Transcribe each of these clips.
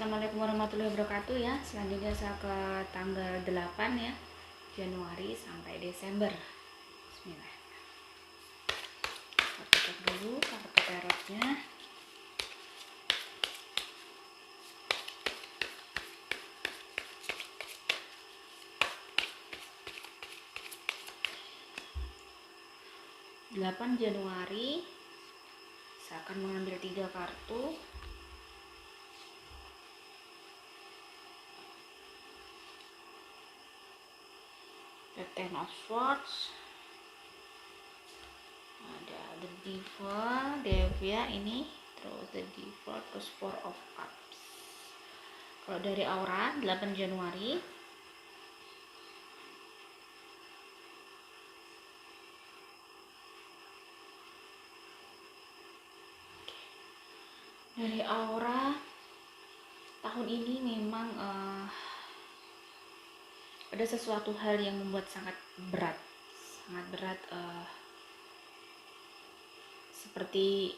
Assalamualaikum warahmatullahi wabarakatuh ya. Selanjutnya saya ke tanggal 8 ya, Januari sampai Desember. Bismillah. Kita tutup dulu kartu tarotnya. Januari saya akan mengambil 3 kartu. The Ten of Swords, ada The Devil ini, terus The Devil, terus Four of Cups. Kalau dari aura 8 Januari, dari aura tahun ini memang ada sesuatu hal yang membuat sangat berat, seperti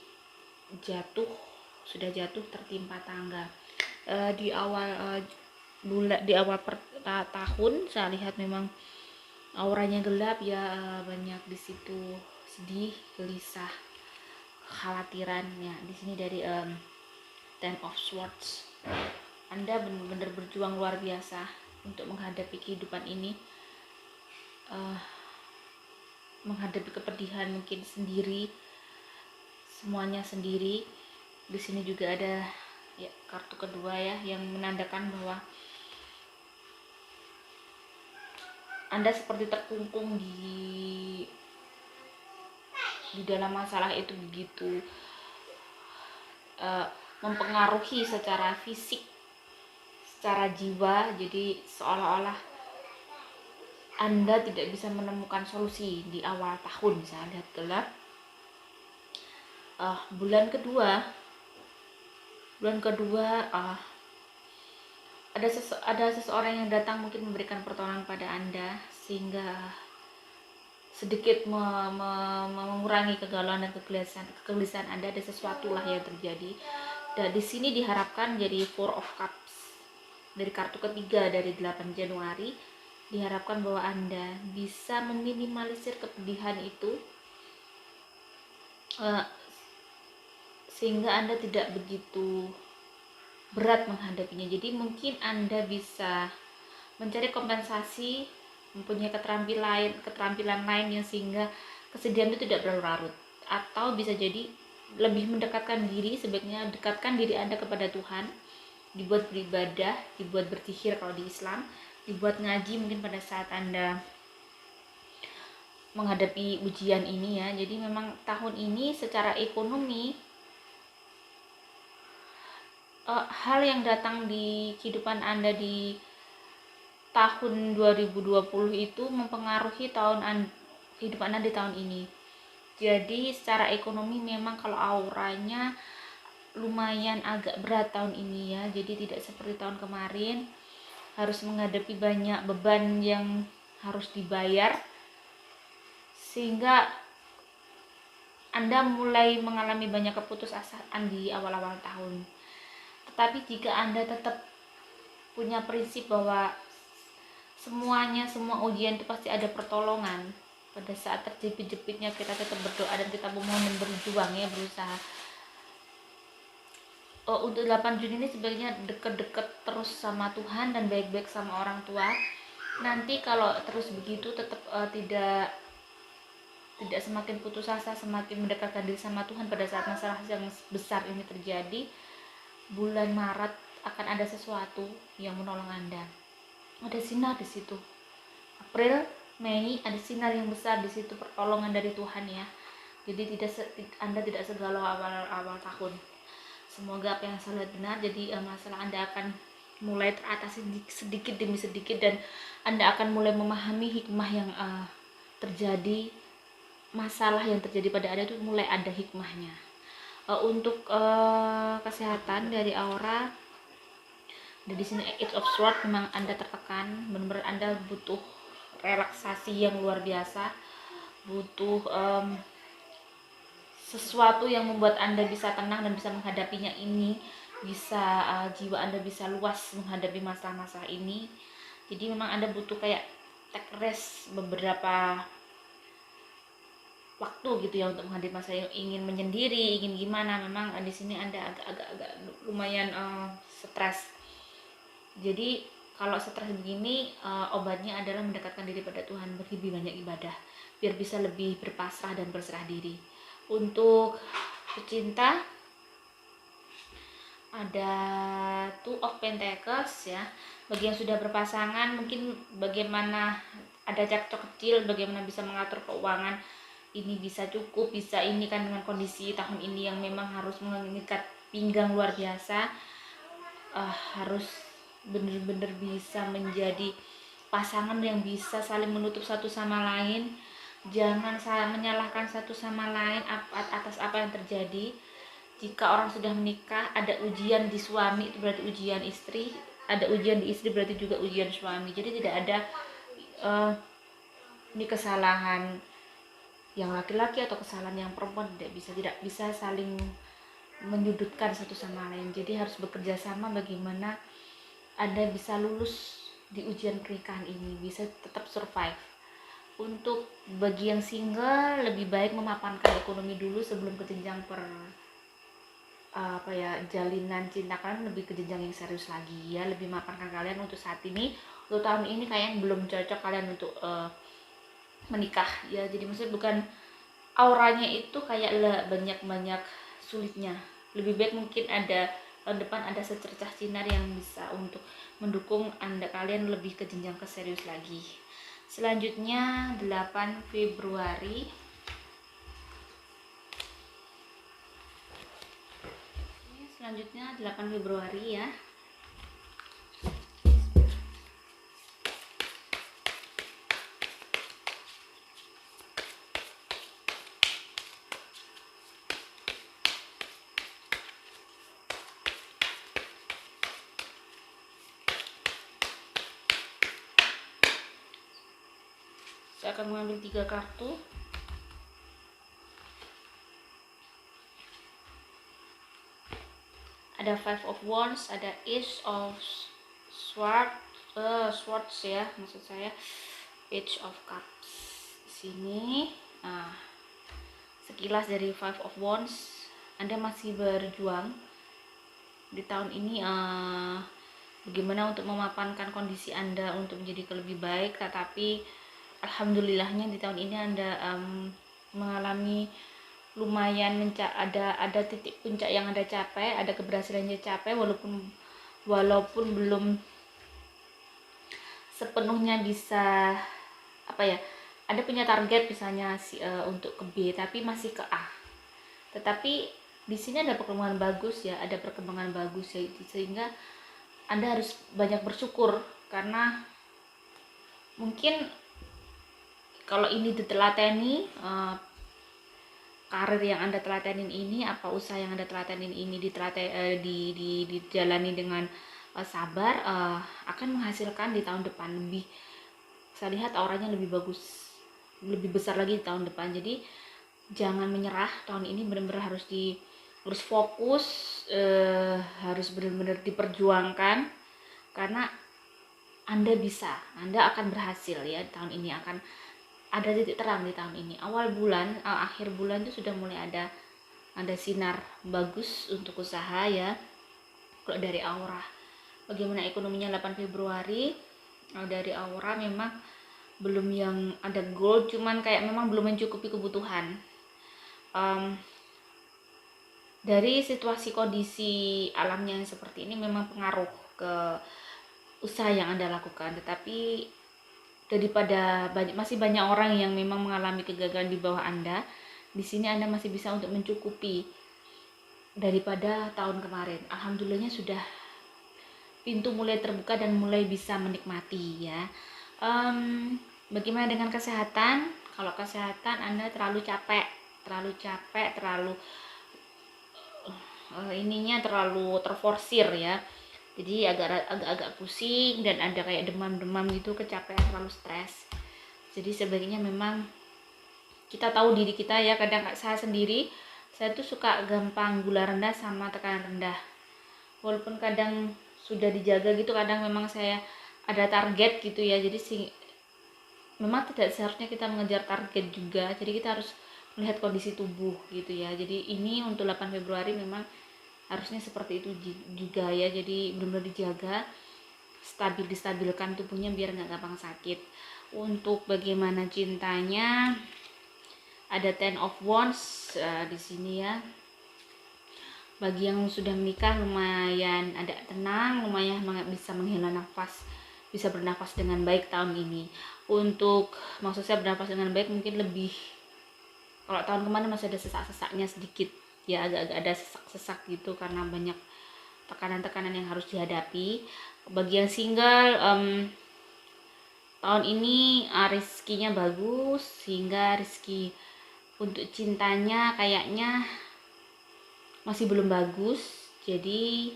sudah jatuh tertimpa tangga. Di awal tahun saya lihat memang auranya gelap ya, banyak di situ sedih, gelisah, kekhawatiran ya. Di sini dari Ten of Swords, Anda benar-benar berjuang luar biasa untuk menghadapi kehidupan ini, menghadapi kepedihan mungkin sendiri, semuanya sendiri. Di sini juga ada ya kartu kedua ya, yang menandakan bahwa Anda seperti terkungkung di dalam masalah itu, begitu mempengaruhi secara fisik, secara jiwa. Jadi seolah-olah Anda tidak bisa menemukan solusi di awal tahun. Saya lihat gelap. Bulan kedua ada seseorang yang datang mungkin memberikan pertolongan pada Anda, sehingga sedikit mengurangi kegalauan dan kegelisahan Anda. Ada sesuatu lah yang terjadi. Dan di sini diharapkan jadi Four of Cups dari kartu ketiga dari 8 Januari, diharapkan bahwa Anda bisa meminimalisir kepedihan itu, sehingga Anda tidak begitu berat menghadapinya. Jadi mungkin Anda bisa mencari kompensasi, mempunyai keterampilan lain yang sehingga kesedihan itu tidak berlarut. Atau bisa jadi lebih mendekatkan diri, sebaiknya dekatkan diri Anda kepada Tuhan, dibuat beribadah, dibuat berzikir kalau di Islam, dibuat ngaji mungkin pada saat Anda menghadapi ujian ini ya. Jadi memang tahun ini secara ekonomi, hal yang datang di kehidupan Anda di tahun 2020 itu mempengaruhi kehidupan Anda di tahun ini. Jadi secara ekonomi memang kalau auranya lumayan agak berat tahun ini ya. Jadi tidak seperti tahun kemarin harus menghadapi banyak beban yang harus dibayar, sehingga Anda mulai mengalami banyak keputusasaan di awal-awal tahun. Tetapi jika Anda tetap punya prinsip bahwa semua ujian itu pasti ada pertolongan, pada saat terjepit-jepitnya kita tetap berdoa dan kita memohon dan berjuang ya, berusaha. Untuk 8 Juni ini sebaiknya deket-deket terus sama Tuhan dan baik-baik sama orang tua. Nanti kalau terus begitu tetap tidak semakin putus asa, semakin mendekatkan diri sama Tuhan, pada saat masalah yang besar ini terjadi, bulan Maret akan ada sesuatu yang menolong Anda. Ada sinar di situ. April, Mei ada sinar yang besar di situ, pertolongan dari Tuhan ya. Jadi Anda tidak segalau awal tahun. Semoga apa yang saya lihat benar. Jadi masalah Anda akan mulai teratasi sedikit demi sedikit, dan Anda akan mulai memahami hikmah yang terjadi. Masalah yang terjadi pada Anda itu mulai ada hikmahnya. Untuk kesehatan dari aura, di sini Eight of Swords, memang Anda tertekan, benar-benar Anda butuh relaksasi yang luar biasa, butuh sesuatu yang membuat Anda bisa tenang dan bisa menghadapinya ini. bisa jiwa Anda bisa luas menghadapi masalah-masalah ini. Jadi memang Anda butuh kayak take rest beberapa waktu gitu ya untuk menghadapi masalah, ingin menyendiri, ingin gimana. Memang di sini Anda agak lumayan stres. Jadi kalau stres begini, obatnya adalah mendekatkan diri pada Tuhan, lebih banyak ibadah biar bisa lebih berpasrah dan berserah diri. Untuk pecinta ada Two of Pentacles ya. Bagi yang sudah berpasangan, mungkin bagaimana ada cekcok kecil, bagaimana bisa mengatur keuangan ini bisa cukup, bisa ini kan dengan kondisi tahun ini yang memang harus mengikat pinggang luar biasa. Harus benar-benar bisa menjadi pasangan yang bisa saling menutup satu sama lain. Jangan menyalahkan satu sama lain atas apa yang terjadi. Jika orang sudah menikah, ada ujian di suami itu berarti ujian istri, ada ujian di istri berarti juga ujian suami. Jadi tidak ada ini kesalahan yang laki-laki atau kesalahan yang perempuan, tidak bisa saling menyudutkan satu sama lain. Jadi harus bekerja sama bagaimana Anda bisa lulus di ujian pernikahan ini, bisa tetap survive. Untuk bagi yang single, lebih baik memapankan ekonomi dulu sebelum ke jenjang jalinan cinta kalian lebih ke jenjang yang serius lagi ya. Lebih memapankan kalian untuk saat ini. Untuk tahun ini kayaknya belum cocok kalian untuk menikah ya. Jadi maksudnya bukan auranya itu kayak banyak sulitnya. Lebih baik mungkin ada tahun depan ada secercah sinar yang bisa untuk mendukung kalian lebih ke jenjang ke serius lagi. Selanjutnya 8 Februari. Selanjutnya 8 Februari ya. Saya akan mengambil 3 kartu. Ada Five of Wands, ada Ace of Swords ya, maksud saya Page of Cups. Di sini sekilas dari Five of Wands, Anda masih berjuang di tahun ini bagaimana untuk memapankan kondisi Anda untuk menjadi lebih baik, tetapi alhamdulillahnya di tahun ini Anda mengalami lumayan ada titik puncak yang Anda capai, ada keberhasilan yang capai walaupun belum sepenuhnya bisa Anda punya target misalnya untuk ke B tapi masih ke A. Tetapi di sini ada perkembangan bagus ya, sehingga Anda harus banyak bersyukur karena mungkin kalau ini ditelateni, karir yang Anda telatenin ini, usaha yang Anda telatenin ini dijalani dengan sabar, akan menghasilkan di tahun depan lebih. Saya lihat auranya lebih bagus, lebih besar lagi di tahun depan. Jadi jangan menyerah, tahun ini benar-benar harus fokus, harus benar-benar diperjuangkan karena Anda bisa, Anda akan berhasil ya. Tahun ini akan ada titik terang di tahun ini. Awal bulan, akhir bulan itu sudah mulai ada sinar bagus untuk usaha ya. Kalau dari aura, bagaimana ekonominya 8 Februari? Dari aura memang belum yang ada goal, cuman kayak memang belum mencukupi kebutuhan. Dari situasi kondisi alamnya seperti ini memang pengaruh ke usaha yang Anda lakukan, tetapi daripada masih banyak orang yang memang mengalami kegagalan di bawah Anda, di sini Anda masih bisa untuk mencukupi daripada tahun kemarin. Alhamdulillahnya sudah pintu mulai terbuka dan mulai bisa menikmati ya. Bagaimana dengan kesehatan? Kalau kesehatan Anda terlalu capek, terlalu ininya terlalu terforsir ya. Jadi agak pusing dan ada kayak demam gitu, kecapean, terlalu stres. Jadi sebaiknya memang kita tahu diri kita ya. Kadang saya sendiri, saya tuh suka gampang gula rendah sama tekanan rendah. walaupun kadang sudah dijaga gitu, kadang memang saya ada target gitu ya, jadi memang tidak seharusnya kita mengejar target juga, jadi kita harus melihat kondisi tubuh gitu ya. Jadi ini untuk 8 Februari memang harusnya seperti itu juga ya, jadi benar-benar dijaga, distabilkan tubuhnya biar nggak gampang sakit. Untuk bagaimana cintanya, ada Ten of Wands di sini ya. Bagi yang sudah menikah lumayan ada tenang, lumayan bisa menghela nafas, bisa bernafas dengan baik tahun ini. Untuk maksud saya bernafas dengan baik mungkin lebih, kalau tahun kemarin masih ada sesak-sesaknya sedikit ya, agak-agak ada sesak-sesak gitu karena banyak tekanan-tekanan yang harus dihadapi. Bagi yang single, tahun ini rezekinya bagus, sehingga rezeki untuk cintanya kayaknya masih belum bagus, jadi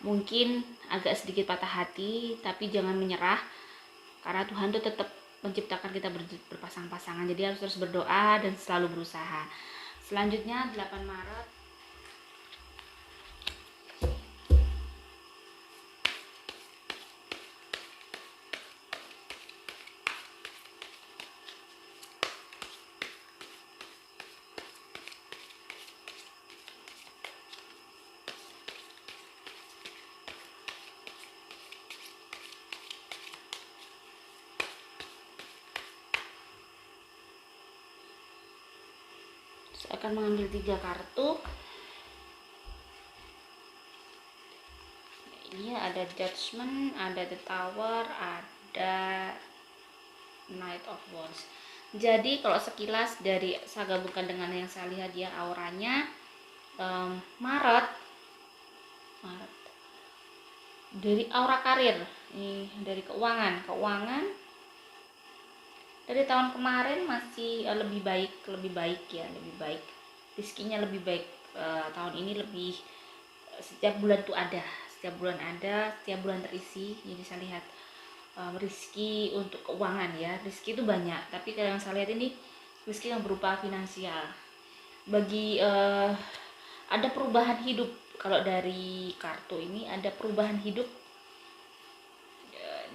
mungkin agak sedikit patah hati, tapi jangan menyerah karena Tuhan tuh tetap menciptakan kita berpasang-pasangan, jadi harus terus berdoa dan selalu berusaha. Selanjutnya 8 Maret saya akan mengambil 3 kartu. Ini ada Judgment, ada The Tower, ada Knight of Wands. Jadi kalau sekilas dari saya gabungkan dengan yang saya lihat ya, auranya Maret dari aura karir, ini dari keuangan dari tahun kemarin masih lebih baik ya, lebih baik, rezekinya lebih baik. Tahun ini lebih, setiap bulan tuh ada, setiap bulan terisi. Jadi saya lihat rezeki untuk keuangan ya, rezeki itu banyak, tapi kalau yang saya lihat ini rezeki yang berupa finansial. Bagi ada perubahan hidup, kalau dari kartu ini ada perubahan hidup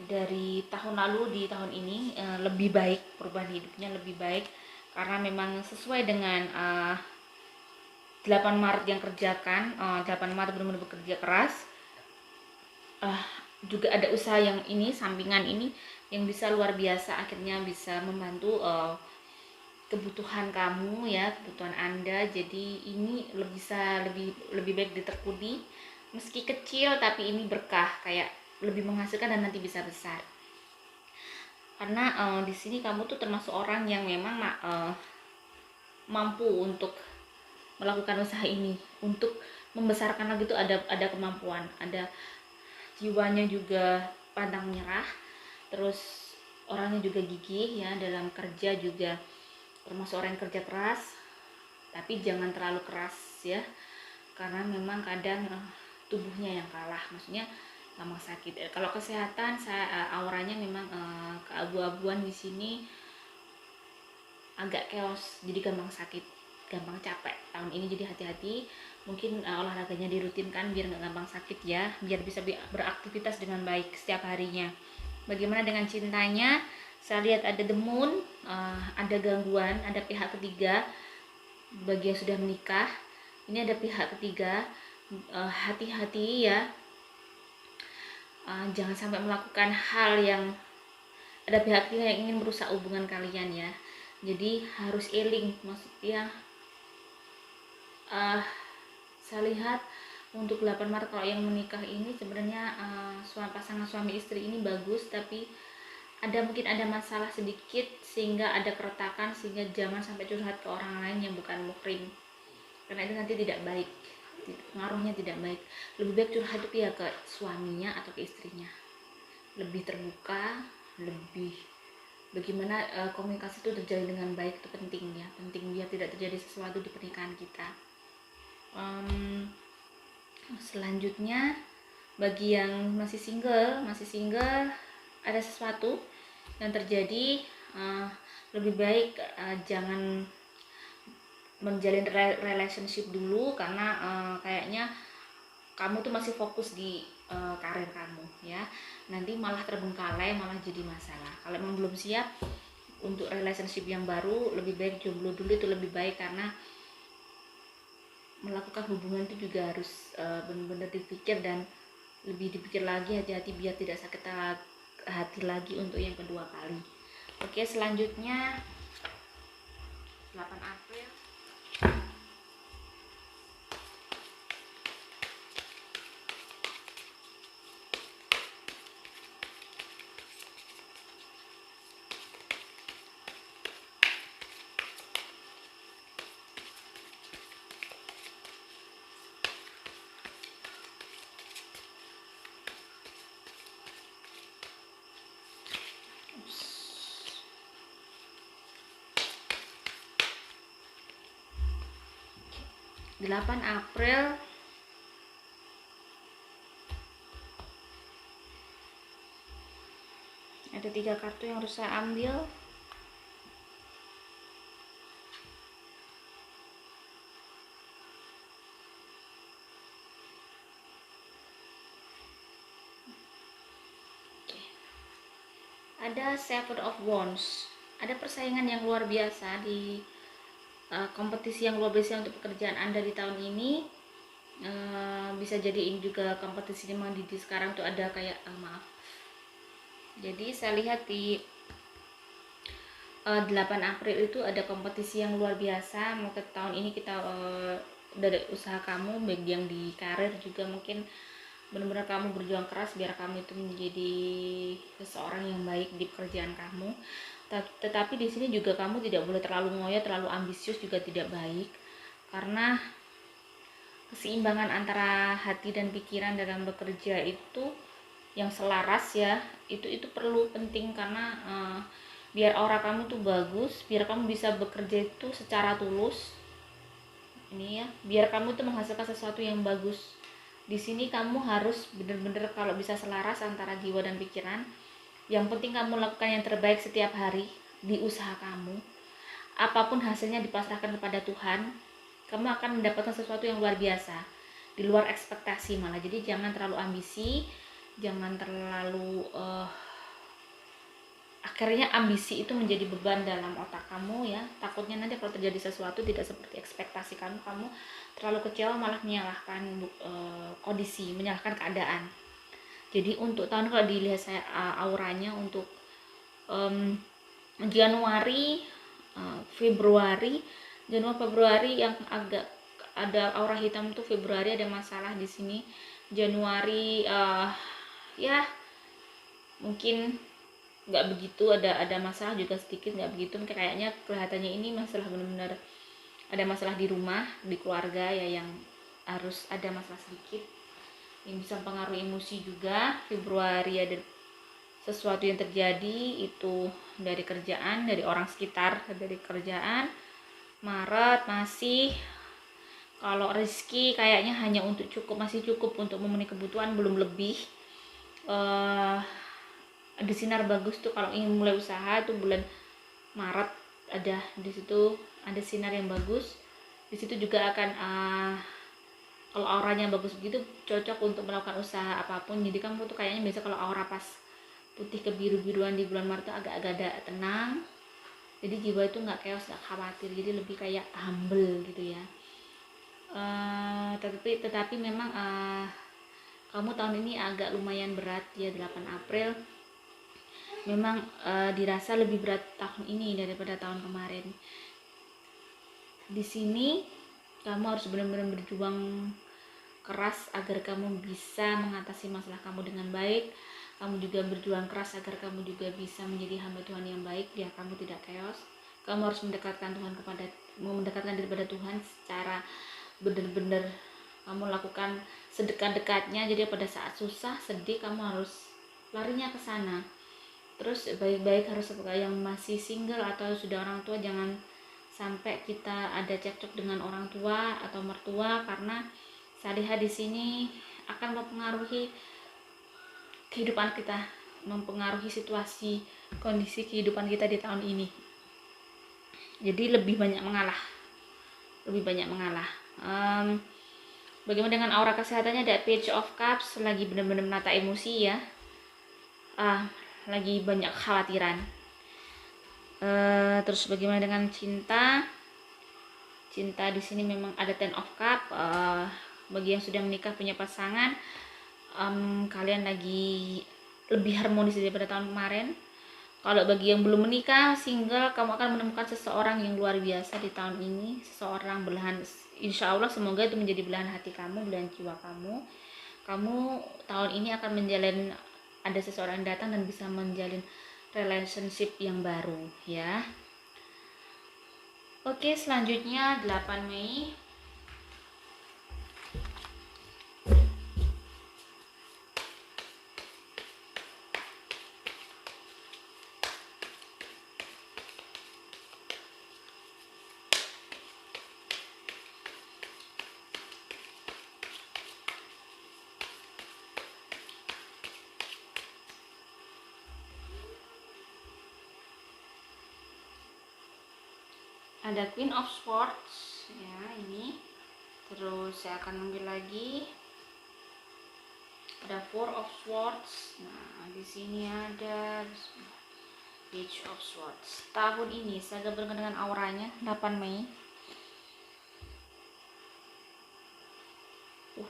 dari tahun lalu di tahun ini, lebih baik, perubahan hidupnya lebih baik karena memang sesuai dengan 8 Maret yang kerjakan. 8 Maret benar-benar bekerja keras, juga ada usaha yang ini sampingan ini yang bisa luar biasa, akhirnya bisa membantu kebutuhan kamu ya, kebutuhan Anda. Jadi ini bisa lebih baik ditekuni, meski kecil tapi ini berkah, kayak lebih menghasilkan dan nanti bisa besar. Karena di sini kamu tuh termasuk orang yang memang mampu untuk melakukan usaha ini, untuk membesarkan lagi tuh ada kemampuan, ada jiwanya juga pantang menyerah, terus orangnya juga gigih ya, dalam kerja juga termasuk orang yang kerja keras, tapi jangan terlalu keras ya, karena memang kadang tubuhnya yang kalah, maksudnya gampang sakit. Kalau kesehatan, saya auranya memang keabu-abuan di sini, agak chaos, jadi gampang sakit, gampang capek tahun ini. Jadi hati-hati, mungkin olahraganya dirutinkan biar nggak gampang sakit ya, biar bisa beraktivitas dengan baik setiap harinya. Bagaimana dengan cintanya? Saya lihat ada the moon, ada gangguan, ada pihak ketiga. Bagi yang sudah menikah, ini ada pihak ketiga, hati-hati ya, jangan sampai melakukan hal yang ada pihak ketiga yang ingin merusak hubungan kalian ya. Jadi harus eling, maksudnya saya lihat untuk 8 Maret kalau yang menikah ini sebenarnya pasangan suami istri ini bagus, tapi mungkin ada masalah sedikit sehingga ada keretakan, sehingga jangan sampai curhat ke orang lain yang bukan muhrim, karena itu nanti tidak baik, pengaruhnya tidak baik. Lebih baik curhat itu ya ke suaminya atau ke istrinya, lebih terbuka, lebih bagaimana komunikasi itu terjadi dengan baik, itu penting ya, penting biar tidak terjadi sesuatu di pernikahan kita. Selanjutnya bagi yang masih single ada sesuatu yang terjadi, lebih baik jangan menjalin relationship dulu, karena kayaknya kamu tuh masih fokus di karir kamu ya, nanti malah terbengkalai, malah jadi masalah. Kalau emang belum siap untuk relationship yang baru, lebih baik jomblo dulu, itu lebih baik, karena melakukan hubungan itu juga harus benar-benar dipikir dan lebih dipikir lagi, hati-hati biar tidak sakit hati lagi untuk yang kedua kali. Oke, selanjutnya 8 April. Oke. 8 April ada 3 kartu yang harus saya ambil. Ada Seven of Wands, ada persaingan yang luar biasa di kompetisi yang luar biasa untuk pekerjaan Anda di tahun ini. Bisa jadi ini juga kompetisi memang di sekarang tuh ada kayak maaf. Jadi saya lihat di 8 April itu ada kompetisi yang luar biasa. Mungkin tahun ini kita dari usaha kamu, baik yang di karir juga mungkin benar-benar kamu berjuang keras biar kamu itu menjadi seseorang yang baik di pekerjaan kamu. Tetapi di sini juga kamu tidak boleh terlalu ngoyo, terlalu ambisius juga tidak baik, karena keseimbangan antara hati dan pikiran dalam bekerja itu yang selaras ya, itu perlu penting, karena biar aura kamu tuh bagus, biar kamu bisa bekerja itu secara tulus ini ya, biar kamu tuh menghasilkan sesuatu yang bagus. Di sini kamu harus bener-bener kalau bisa selaras antara jiwa dan pikiran. Yang penting kamu lakukan yang terbaik setiap hari di usaha kamu. Apapun hasilnya dipasrahkan kepada Tuhan. Kamu akan mendapatkan sesuatu yang luar biasa, di luar ekspektasi malah. Jadi jangan terlalu ambisi, jangan terlalu akhirnya ambisi itu menjadi beban dalam otak kamu ya. Takutnya nanti kalau terjadi sesuatu tidak seperti ekspektasi kamu terlalu kecewa, malah menyalahkan kondisi, menyalahkan keadaan. Jadi untuk tahun, kalau dilihat saya auranya untuk Januari, Februari yang agak ada aura hitam tuh. Februari ada masalah di sini. Januari ya mungkin nggak begitu, ada masalah juga sedikit, nggak begitu. Kayaknya kelihatannya ini masalah benar-benar ada masalah di rumah, di keluarga ya, yang harus ada masalah sedikit yang bisa mempengaruhi emosi juga. Februari ada sesuatu yang terjadi itu dari kerjaan, dari orang sekitar, dari kerjaan. Maret masih, kalau rezeki kayaknya hanya untuk masih cukup untuk memenuhi kebutuhan, belum lebih. Ada sinar bagus tuh kalau ingin mulai usaha tuh bulan Maret, ada di situ ada sinar yang bagus. Di situ juga akan kalau auranya bagus begitu cocok untuk melakukan usaha apapun. Jadi kamu tuh kayaknya biasa kalau aura pas putih kebiru-biruan di bulan Maret tuh agak-agak ada tenang. Jadi jiwa itu nggak chaos, nggak khawatir, jadi lebih kayak humble gitu ya. Tetapi memang kamu tahun ini agak lumayan berat ya. 8 April memang dirasa lebih berat tahun ini daripada tahun kemarin. Di sini kamu harus benar-benar berjuang keras agar kamu bisa mengatasi masalah kamu dengan baik. Kamu juga berjuang keras agar kamu juga bisa menjadi hamba Tuhan yang baik, biar kamu tidak chaos. Kamu harus mendekatkan diri kepada Tuhan secara benar-benar kamu lakukan sedekat-dekatnya. Jadi pada saat susah, sedih, kamu harus larinya ke sana. Terus baik-baik harus yang masih single atau sudah orang tua, jangan sampai kita ada cekcok dengan orang tua atau mertua, karena saya lihat di sini akan mempengaruhi kehidupan kita, mempengaruhi situasi kondisi kehidupan kita di tahun ini. Jadi lebih banyak mengalah. Bagaimana dengan aura kesehatannya? Ada Page of Cups, lagi benar-benar menata emosi ya. Lagi banyak kekhawatiran. Terus bagaimana dengan cinta? Cinta di sini memang ada Ten of Cup. Bagi yang sudah menikah punya pasangan, kalian lagi lebih harmonis daripada tahun kemarin. Kalau bagi yang belum menikah, single, kamu akan menemukan seseorang yang luar biasa di tahun ini. Seseorang belahan, insya Allah semoga itu menjadi belahan hati kamu, belahan jiwa kamu. Kamu tahun ini akan menjalin, ada seseorang yang datang dan bisa menjalin relationship yang baru ya. Oke, selanjutnya 8 Mei. Ada Queen of Swords ya, ini. Terus saya akan ambil lagi. Ada Four of Swords. Nah, di sini ada Page of Swords. Tahun ini saya gabungkan dengan auranya 8 Mei.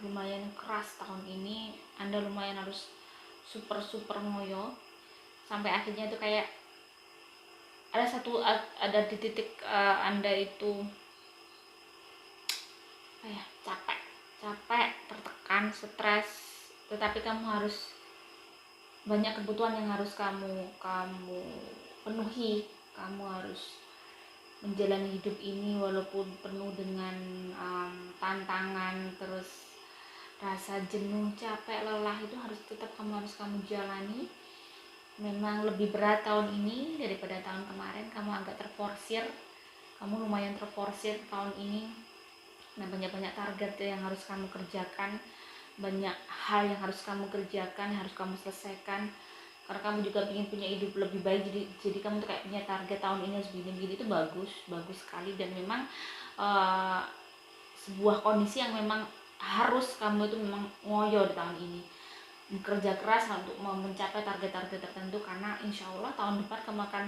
Lumayan keras tahun ini. Anda lumayan harus super ngoyo. Sampai akhirnya itu kayak ada di titik Anda itu capek, tertekan, stres, tetapi kamu harus banyak kebutuhan yang harus kamu penuhi. Kamu harus menjalani hidup ini walaupun penuh dengan tantangan, terus rasa jenuh, capek, lelah, itu kamu harus jalani. Memang lebih berat tahun ini daripada tahun kemarin. Kamu agak terforsir, kamu lumayan terforsir tahun ini. Nah, banyak target yang harus kamu kerjakan, banyak hal yang harus kamu kerjakan, harus kamu selesaikan, karena kamu juga ingin punya hidup lebih baik. Jadi kamu tuh kayak punya target tahun ini harus begini, itu bagus sekali. Dan memang sebuah kondisi yang memang harus kamu itu memang ngoyo di tahun ini, bekerja keras untuk mencapai target-target tertentu, karena insya Allah tahun depan kamu akan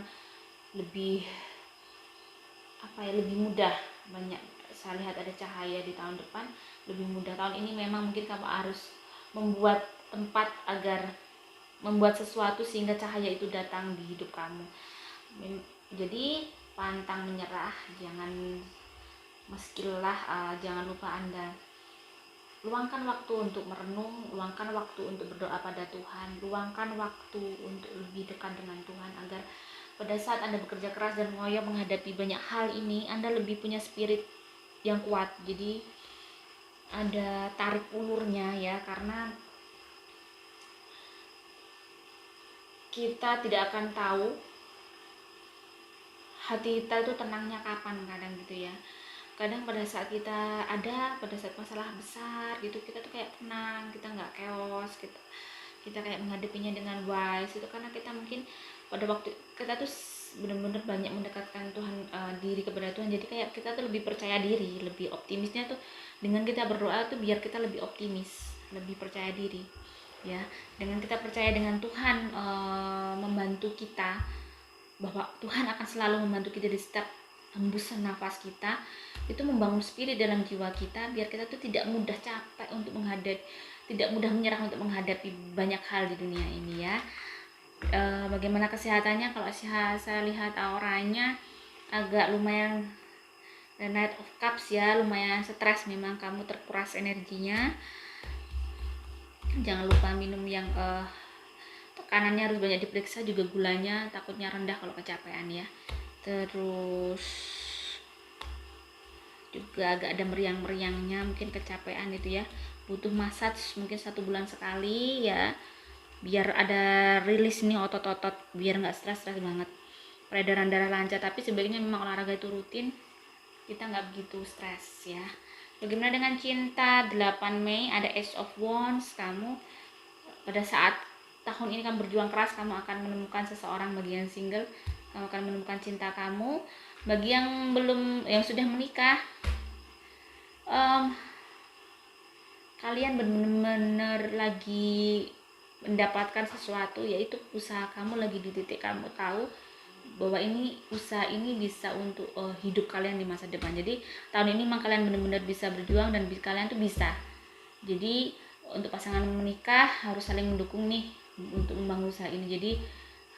lebih mudah. Banyak, saya lihat ada cahaya di tahun depan, lebih mudah. Tahun ini memang mungkin kamu harus membuat tempat agar membuat sesuatu sehingga cahaya itu datang di hidup kamu. Jadi pantang menyerah, jangan jangan lupa Anda luangkan waktu untuk merenung, luangkan waktu untuk berdoa pada Tuhan, luangkan waktu untuk lebih dekat dengan Tuhan, agar pada saat Anda bekerja keras dan ngoyo menghadapi banyak hal ini, Anda lebih punya spirit yang kuat. Jadi ada tarik ulurnya ya, karena kita tidak akan tahu hati kita itu tenangnya kapan, kadang gitu ya. Kadang pada saat masalah besar gitu, kita tuh kayak tenang, kita nggak chaos, kita kayak menghadapinya dengan wise itu, karena kita mungkin pada waktu kita tuh benar-benar banyak mendekatkan diri kepada Tuhan. Jadi kayak kita tuh lebih percaya diri, lebih optimisnya tuh dengan kita berdoa tuh, biar kita lebih optimis, lebih percaya diri ya. Dengan kita percaya dengan Tuhan membantu kita, bahwa Tuhan akan selalu membantu kita di setiap hembusan nafas kita, itu membangun spirit dalam jiwa kita, biar kita tuh tidak mudah capek untuk tidak mudah menyerah untuk menghadapi banyak hal di dunia ini ya. Bagaimana kesehatannya? Kalau saya lihat auranya agak lumayan Knight of Cups ya, lumayan stres, memang kamu terkuras energinya. Jangan lupa minum yang tekanannya harus banyak diperiksa, juga gulanya takutnya rendah kalau kecapean ya. Terus juga agak ada meriang-meriangnya, mungkin kecapean itu ya, butuh massage mungkin 1 bulan sekali ya, biar ada rilis nih otot-otot, biar nggak stres banget, peredaran darah lancar. Tapi sebaiknya memang olahraga itu rutin, kita nggak begitu stres ya. Bagaimana dengan cinta? 8 Mei ada Ace of Wands. Kamu pada saat tahun ini kamu berjuang keras, kamu akan menemukan seseorang. Bagi yang single, kamu akan menemukan cinta kamu. Bagi yang sudah menikah, kalian benar-benar lagi mendapatkan sesuatu, yaitu usaha kamu lagi di titik kamu tahu bahwa ini usaha ini bisa untuk hidup kalian di masa depan. Jadi tahun ini memang kalian benar-benar bisa berjuang dan kalian tuh bisa. Jadi untuk pasangan menikah harus saling mendukung nih untuk membangun usaha ini. Jadi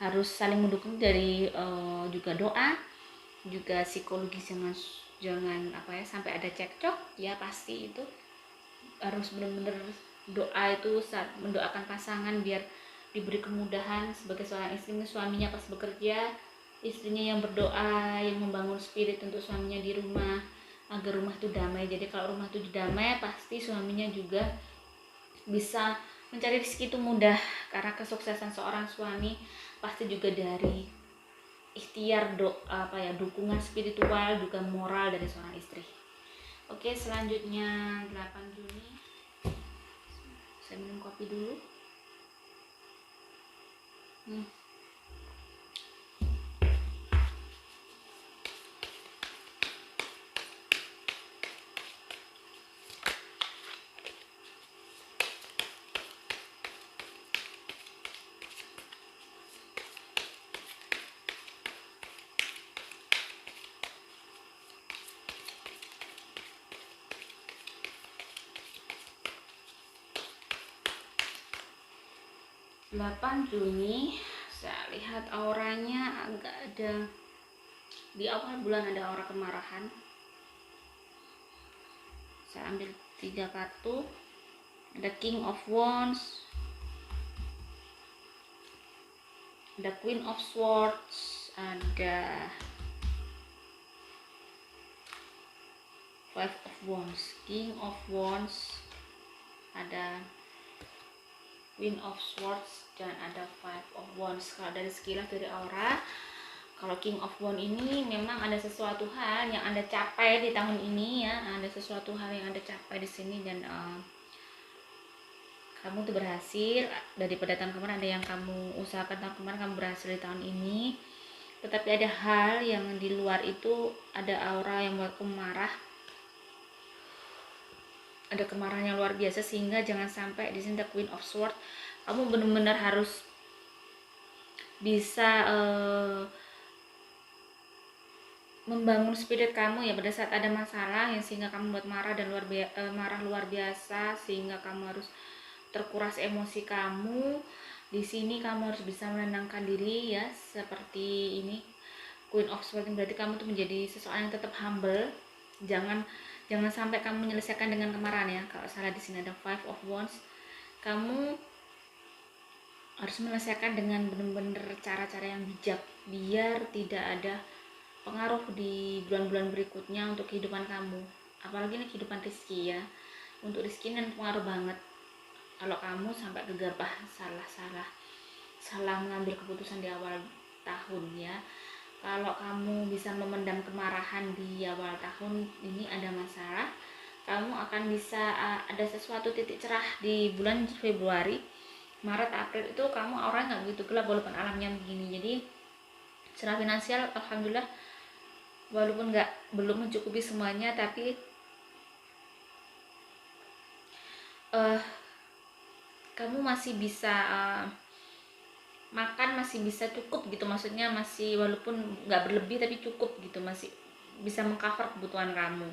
harus saling mendukung dari juga doa, juga psikologis, jangan apa ya sampai ada cekcok ya, pasti itu harus benar-benar doa itu saat mendoakan pasangan biar diberi kemudahan. Sebagai seorang istri, suaminya pas bekerja, istrinya yang berdoa, yang membangun spirit untuk suaminya di rumah agar rumah itu damai. Jadi kalau rumah itu damai, pasti suaminya juga bisa mencari rezeki itu mudah, karena kesuksesan seorang suami pasti juga dari ikhtiar dukungan spiritual juga moral dari seorang istri. Oke, selanjutnya 8 Juni. Saya minum kopi dulu. 8 Juni saya lihat auranya agak ada, di awal bulan ada aura kemarahan. Saya ambil 3 kartu. Ada King of Wands, ada Queen of Swords, ada Five of Wands. King of Wands, ada Queen of Swords, dan ada Five of Wands. Kalau dari sekilas dari aura, kalau King of Wands ini memang ada sesuatu hal yang Anda capai di tahun ini ya, ada sesuatu hal yang Anda capai di sini, dan kamu tuh berhasil. Daripada tahun kemarin ada yang kamu usahakan tahun kemarin, kamu berhasil di tahun ini. Tetapi ada hal yang di luar itu, ada aura yang buat marah, ada kemarahan yang luar biasa, sehingga jangan sampai di sini Queen of Swords, kamu benar-benar harus bisa membangun spirit kamu ya pada saat ada masalah yang sehingga kamu buat marah dan marah luar biasa, sehingga kamu harus terkuras emosi kamu. Di sini kamu harus bisa menenangkan diri ya, seperti ini Queen of Swords, berarti kamu tuh menjadi seseorang yang tetap humble. Jangan sampai kamu menyelesaikan dengan kemarahan ya. Kalau salah di sini ada Five of Wands, kamu harus menyelesaikan dengan benar-benar cara-cara yang bijak biar tidak ada pengaruh di bulan-bulan berikutnya untuk kehidupan kamu, apalagi ini kehidupan rezeki ya. Untuk rezeki ini pengaruh banget kalau kamu sampai gegabah salah mengambil keputusan di awal tahun ya. Kalau kamu bisa memendam kemarahan di awal tahun ini, ada masalah, kamu akan bisa ada sesuatu titik cerah di bulan Februari, Maret, April itu kamu orangnya nggak begitu gelap walaupun alamnya begini. Jadi secara finansial alhamdulillah, walaupun belum mencukupi semuanya, tapi kamu masih bisa makan, masih bisa cukup gitu, maksudnya masih walaupun nggak berlebih tapi cukup gitu, masih bisa mengcover kebutuhan kamu.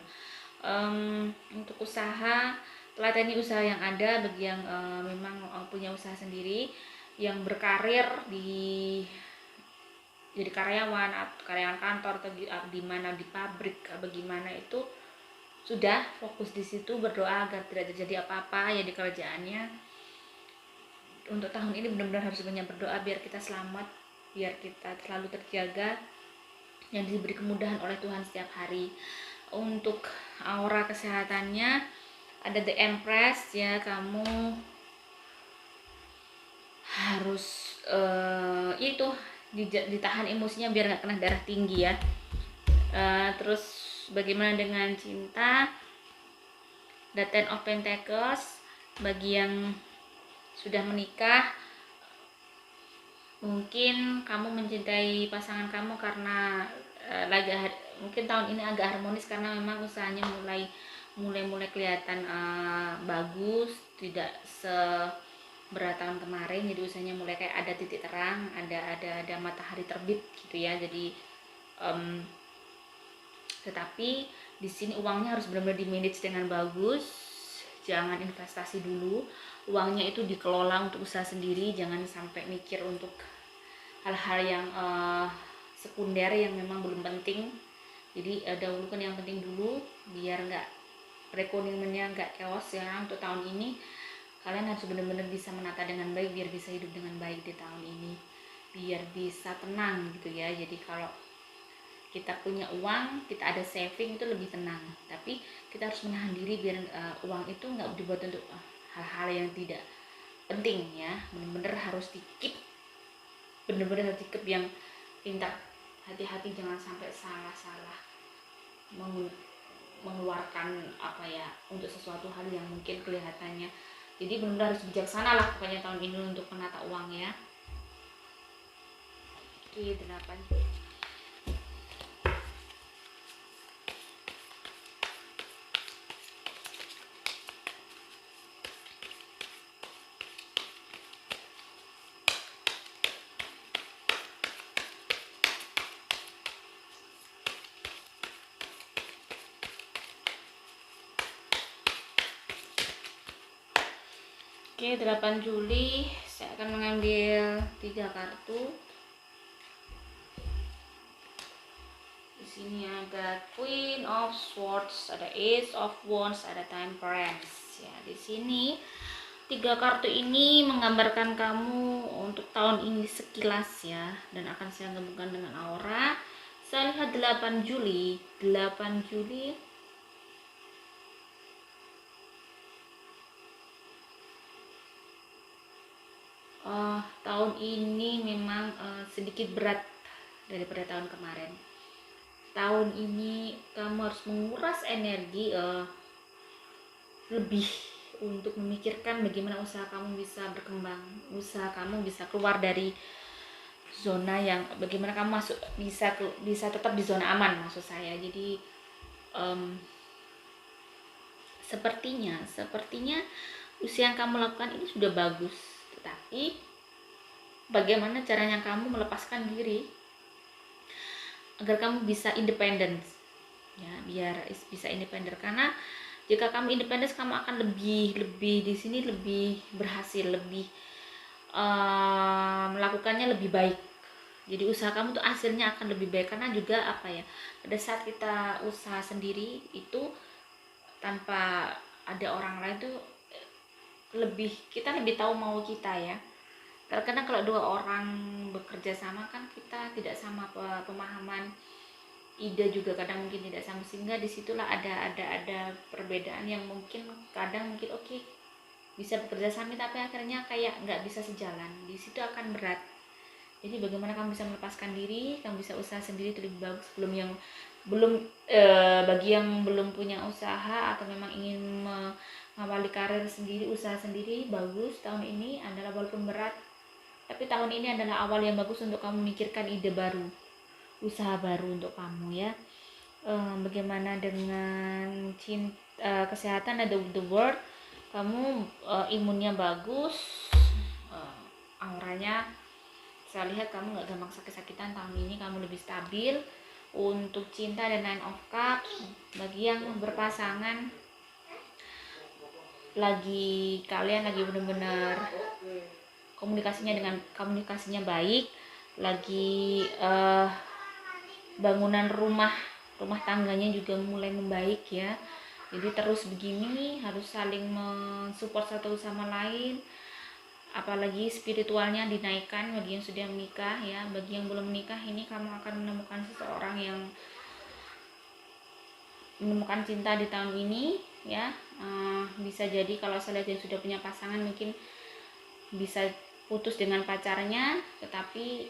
Untuk usaha, telateni usaha yang ada bagi yang memang punya usaha sendiri, yang berkarir jadi karyawan atau karyawan kantor atau di mana di pabrik bagaimana, itu sudah fokus di situ, berdoa agar tidak terjadi apa-apa ya di kerjaannya. Untuk tahun ini benar-benar harus banyak berdoa biar kita selamat, biar kita selalu terjaga, yang diberi kemudahan oleh Tuhan setiap hari. Untuk aura kesehatannya ada The Empress ya, kamu harus itu ditahan emosinya biar nggak kena darah tinggi ya. Terus bagaimana dengan cinta, The Ten of Pentacles, bagi yang sudah menikah, mungkin kamu mencintai pasangan kamu karena mungkin tahun ini agak harmonis karena memang usahanya mulai mulai kelihatan bagus, tidak seberat tahun kemarin. Jadi usahanya mulai kayak ada titik terang, ada matahari terbit gitu ya. Jadi tetapi di sini uangnya harus benar-benar di manage dengan bagus. Jangan investasi dulu, uangnya itu dikelola untuk usaha sendiri. Jangan sampai mikir untuk hal-hal yang sekunder yang memang belum penting. Jadi dahulukan yang penting dulu, biar nggak perekonomiannya nggak chaos ya. Untuk tahun ini kalian harus benar-benar bisa menata dengan baik, biar bisa hidup dengan baik di tahun ini, biar bisa tenang gitu ya. Jadi kalau kita punya uang, kita ada saving, itu lebih tenang. Tapi kita harus menahan diri biar uang itu nggak dibuat untuk hal-hal yang tidak penting ya. Bener-bener harus di-keep, bener-bener harus di-keep yang pintar. Hati-hati jangan sampai salah-salah mengeluarkan apa ya untuk sesuatu hal yang mungkin kelihatannya. Jadi benar-benar harus bijaksana lah pokoknya tahun ini untuk menata uang ya. Oke, 8. Oke, 8 Juli saya akan mengambil 3 kartu. Di sini ada Queen of Swords, ada Ace of Wands, ada Temperance. Ya, di sini 3 kartu ini menggambarkan kamu untuk tahun ini sekilas ya, dan akan saya gabungkan dengan aura. Saya lihat 8 Juli. Tahun ini memang sedikit berat daripada tahun kemarin. Tahun ini kamu harus menguras energi lebih untuk memikirkan bagaimana usaha kamu bisa berkembang, usaha kamu bisa keluar dari zona yang, bagaimana kamu bisa tetap di zona aman maksud saya. Jadi sepertinya usaha yang kamu lakukan ini sudah bagus, tetapi bagaimana caranya kamu melepaskan diri agar kamu bisa independen ya, biar bisa independen. Karena jika kamu independen, kamu akan lebih di sini lebih berhasil, lebih melakukannya lebih baik. Jadi usaha kamu tuh hasilnya akan lebih baik. Karena juga apa ya, pada saat kita usaha sendiri itu tanpa ada orang lain tuh kita lebih tahu mau kita ya. Karena kalau 2 orang bekerja sama kan kita tidak sama pemahaman, ide juga kadang mungkin tidak sama, sehingga disitulah ada perbedaan yang mungkin kadang mungkin oke, bisa bekerja sama tapi akhirnya kayak nggak bisa sejalan. Di situ akan berat. Jadi bagaimana kamu bisa melepaskan diri, kamu bisa usaha sendiri itu lebih bagus. Bagi yang belum punya usaha atau memang ingin mengawali karir sendiri, usaha sendiri, bagus. Tahun ini adalah walaupun berat, tapi tahun ini adalah awal yang bagus untuk kamu memikirkan ide baru, usaha baru untuk kamu ya. Bagaimana dengan kesehatan, ada the world, kamu imunnya bagus, auranya saya lihat kamu nggak gampang sakit-sakitan tahun ini, kamu lebih stabil. Untuk cinta dan 9 of Cups, bagi yang berpasangan, kalian lagi benar-benar komunikasinya baik, lagi bangunan rumah tangganya juga mulai membaik ya. Jadi terus begini, harus saling mensupport satu sama lain, apalagi spiritualnya dinaikkan bagi yang sudah menikah ya. Bagi yang belum menikah, ini kamu akan menemukan seseorang yang menemukan cinta di tahun ini ya. Bisa jadi kalau saya lihat yang sudah punya pasangan mungkin bisa putus dengan pacarnya, tetapi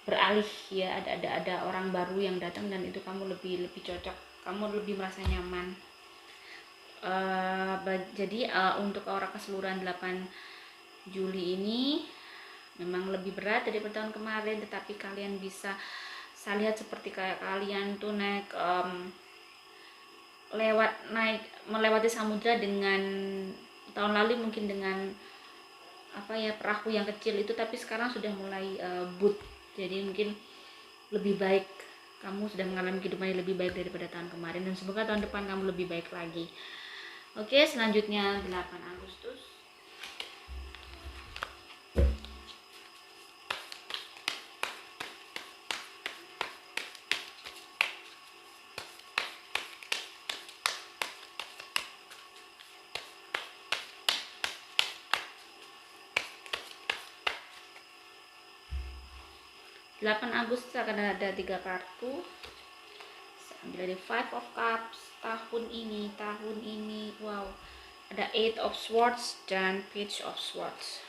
beralih ya, ada orang baru yang datang dan itu kamu lebih cocok, kamu lebih merasa nyaman. Jadi untuk orang keseluruhan 8 Juli ini memang lebih berat dari tahun kemarin, tetapi kalian bisa, saya lihat seperti kayak kalian tuh naik melewati samudra dengan tahun lalu mungkin dengan perahu yang kecil itu, tapi sekarang sudah mulai boot. Jadi mungkin lebih baik, kamu sudah mengalami kehidupan yang lebih baik daripada tahun kemarin, dan semoga tahun depan kamu lebih baik lagi. Oke, selanjutnya 8 Agustus. 8 Agustus akan ada 3 kartu. Ambil dari 5 of Cups. Tahun ini wow, ada 8 of Swords dan Page of Swords.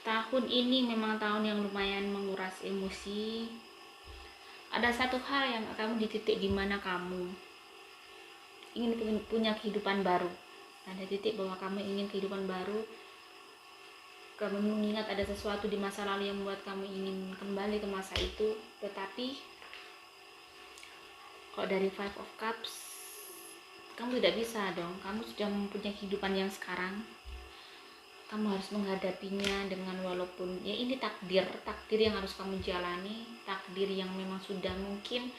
Tahun ini memang tahun yang lumayan menguras emosi. Ada satu hal yang kamu di titik dimana kamu ingin punya kehidupan baru. Ada titik bahwa kamu ingin kehidupan baru. Kamu mengingat ada sesuatu di masa lalu yang membuat kamu ingin kembali ke masa itu, tetapi kalau dari 5 of Cups, kamu tidak bisa dong. Kamu sudah mempunyai kehidupan yang sekarang, kamu harus menghadapinya dengan, walaupun ya ini takdir yang harus kamu jalani, takdir yang memang sudah mungkin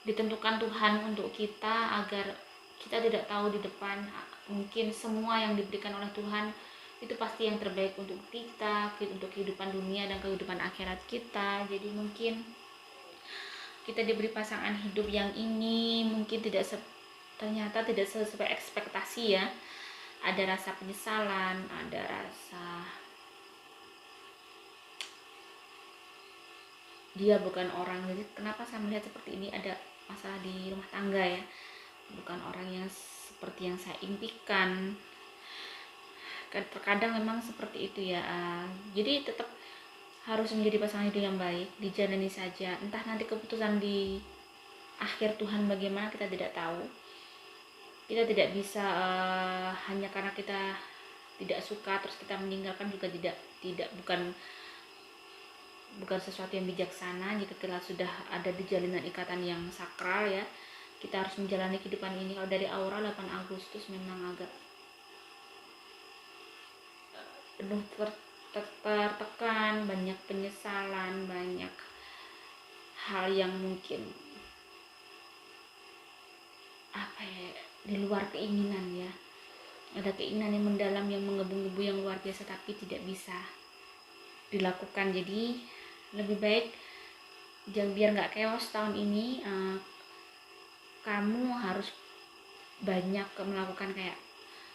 ditentukan Tuhan untuk kita, agar kita tidak tahu di depan. Mungkin semua yang diberikan oleh Tuhan itu pasti yang terbaik untuk kita, untuk kehidupan dunia dan kehidupan akhirat kita. Jadi mungkin kita diberi pasangan hidup yang ini mungkin ternyata tidak sesuai ekspektasi ya. Ada rasa penyesalan, ada rasa dia bukan orang. Jadi kenapa saya melihat seperti ini, ada masalah di rumah tangga ya, bukan orang yang seperti yang saya impikan. Terkadang memang seperti itu ya. Jadi tetap harus menjadi pasangan hidup yang baik, dijalani saja. Entah nanti keputusan di akhir Tuhan bagaimana, kita tidak tahu. Kita tidak bisa hanya karena kita tidak suka terus kita meninggalkan, juga bukan sesuatu yang bijaksana. Jika kita sudah ada di jalinan ikatan yang sakral ya, kita harus menjalani kehidupan ini. Kalau dari aura 8 Agustus memang agak penuh tertekan, banyak penyesalan, banyak hal yang mungkin di luar keinginan ya. Ada keinginan yang mendalam yang menggebu-gebu yang luar biasa, tapi tidak bisa dilakukan. Jadi lebih baik biar nggak chaos tahun ini, kamu harus banyak melakukan kayak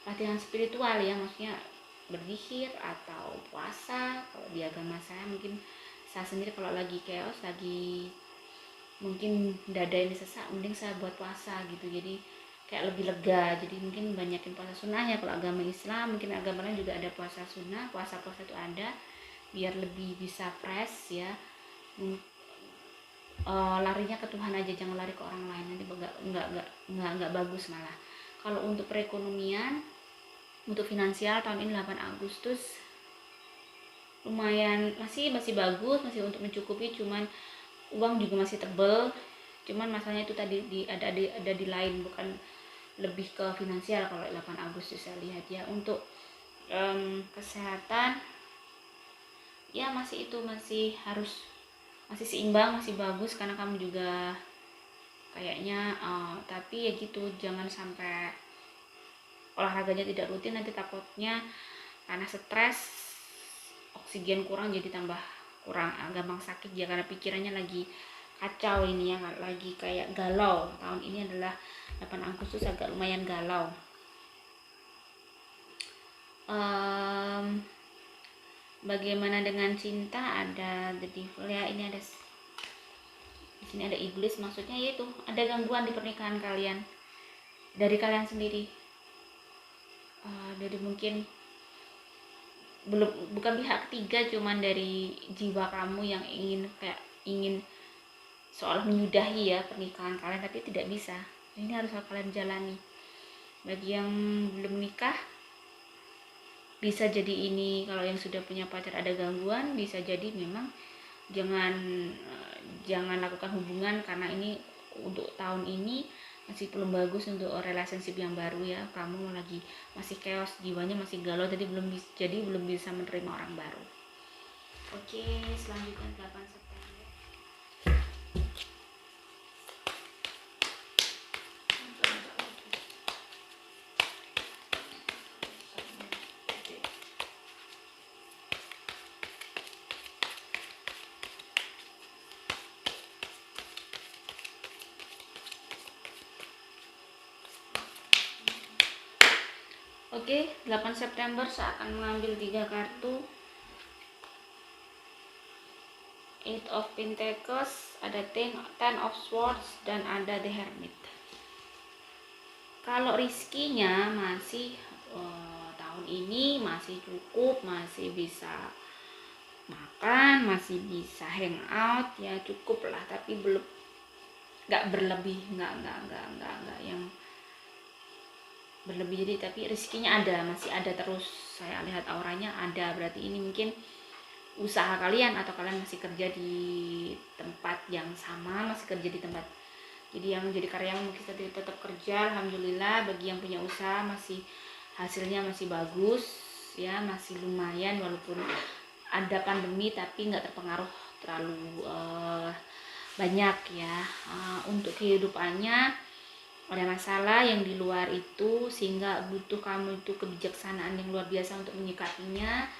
latihan spiritual ya, maksudnya berzikir atau puasa. Kalau di agama saya, mungkin saya sendiri kalau lagi chaos, lagi mungkin dada ini sesak, mending saya buat puasa gitu, jadi kayak lebih lega. Jadi mungkin banyakin puasa sunnahnya. Kalau agama Islam, mungkin agama lain juga ada puasa sunnah, puasa itu ada, biar lebih bisa fresh ya. Larinya ke Tuhan aja, jangan lari ke orang lain, nanti nggak bagus malah. Kalau untuk perekonomian, untuk finansial tahun ini 8 Agustus lumayan masih bagus, masih untuk mencukupi, cuman uang juga masih tebel. Cuman masalahnya itu tadi ada di lain, bukan lebih ke finansial. Kalau 8 Agustus saya lihat ya. Untuk kesehatan ya masih seimbang, masih bagus, karena kamu juga kayaknya tapi ya gitu, jangan sampai olahraganya tidak rutin, nanti takutnya karena stres oksigen kurang, jadi tambah kurang, gampang sakit ya, karena pikirannya lagi kacau ini ya, lagi kayak galau. Tahun ini adalah 8 Agustus agak lumayan galau. Bagaimana dengan cinta? Ada The Devil ya, ini ada di sini ada iblis, maksudnya yaitu ada gangguan di pernikahan kalian dari kalian sendiri. Dari mungkin bukan pihak ketiga, cuman dari jiwa kamu yang ingin seolah menyudahi ya pernikahan kalian, tapi tidak bisa. Ini harus kalian jalani. Bagi yang belum menikah, bisa jadi ini, kalau yang sudah punya pacar ada gangguan, bisa jadi memang jangan lakukan hubungan, karena ini untuk tahun ini masih belum bagus untuk relationship yang baru ya. Kamu lagi masih chaos, jiwanya masih galau, jadi belum bisa menerima orang baru. Oke, selanjutnya 8 September. Oke, 8 September saya akan mengambil 3 kartu. Eight of Pentacles, ada Ten of Swords, dan ada The Hermit. Kalau rizkinya masih tahun ini masih cukup, masih bisa makan, masih bisa hangout ya, cukup lah, tapi belum nggak berlebih, nggak yang berlebih. Jadi tapi rizkinya ada, masih ada terus. Saya lihat auranya ada, berarti ini mungkin usaha kalian, atau kalian masih kerja di tempat yang sama, masih kerja di tempat, jadi yang jadi karyawan mungkin tetap kerja. Alhamdulillah, bagi yang punya usaha masih hasilnya masih bagus ya, masih lumayan walaupun ada pandemi, tapi nggak terpengaruh terlalu banyak ya. Untuk kehidupannya ada masalah yang di luar itu, sehingga butuh kamu itu kebijaksanaan yang luar biasa untuk menyikapinya,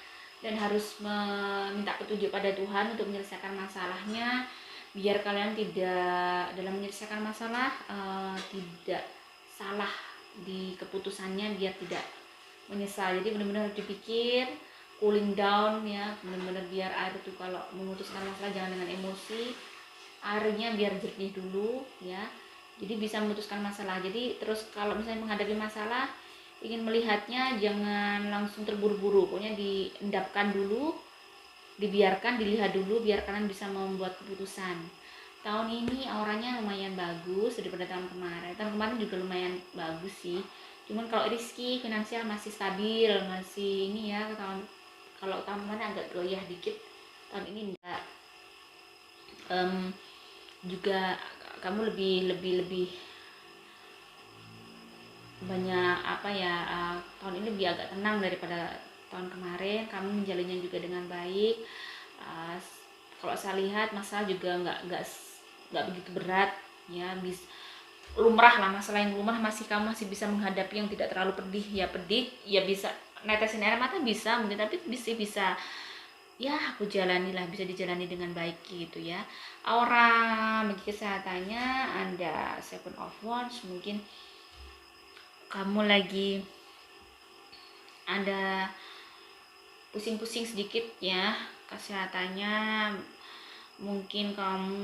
dan harus meminta petunjuk pada Tuhan untuk menyelesaikan masalahnya, biar kalian tidak dalam menyelesaikan masalah tidak salah di keputusannya, biar tidak menyesal. Jadi benar-benar dipikir, cooling down ya, benar-benar biar air itu kalau memutuskan masalah jangan dengan emosi, airnya biar jernih dulu ya, jadi bisa memutuskan masalah. Jadi terus kalau misalnya menghadapi masalah, ingin melihatnya jangan langsung terburu-buru, pokoknya diendapkan dulu, dibiarkan, dilihat dulu, biar kalian bisa membuat keputusan. Tahun ini auranya lumayan bagus daripada tahun kemarin. Tahun kemarin juga lumayan bagus sih, cuman kalau rezeki finansial masih stabil, masih ini ya. Kalau tahun kemarin agak goyah dikit, tahun ini enggak. Juga kamu lebih banyak apa ya, tahun ini lebih agak tenang daripada tahun kemarin. Kamu menjalannya juga dengan baik. Kalau saya lihat masalah juga nggak begitu berat ya, lumrah lah, masalah yang lumrah kamu masih bisa menghadapi, yang tidak terlalu pedih ya, bisa netesin air mata bisa mungkin, tapi bisa ya aku jalani lah, bisa dijalani dengan baik gitu ya. Aura bagi kesehatannya ada Seven of Wands, mungkin kamu lagi ada pusing-pusing sedikit ya kesehatannya, mungkin kamu